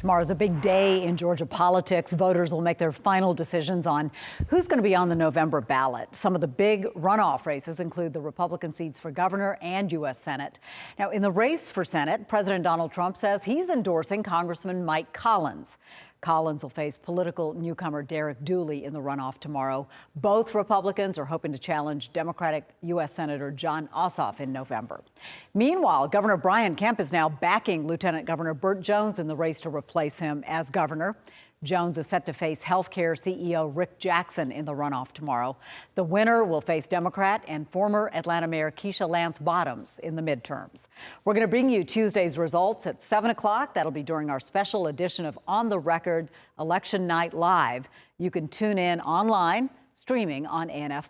Tomorrow's a big day in Georgia politics. Voters will make their final decisions on who's going to be on the November ballot. Some of the big runoff races include the Republican seats for governor and U.S. Senate. Now, in the race for Senate, President Donald Trump says he's endorsing Congressman Mike Collins. Collins will face political newcomer Derek Dooley in the runoff tomorrow. Both Republicans are hoping to challenge Democratic U.S. Senator Jon Ossoff in November. Meanwhile, Governor Brian Kemp is now backing Lieutenant Governor Burt Jones in the race to replace him as governor. Jones is set to face healthcare CEO Rick Jackson in the runoff tomorrow. The winner will face Democrat and former Atlanta Mayor Keisha Lance Bottoms in the midterms. We're going to bring you Tuesday's results at 7 o'clock. That'll be during our special edition of On the Record Election Night Live. You can tune in online, streaming on ANF+.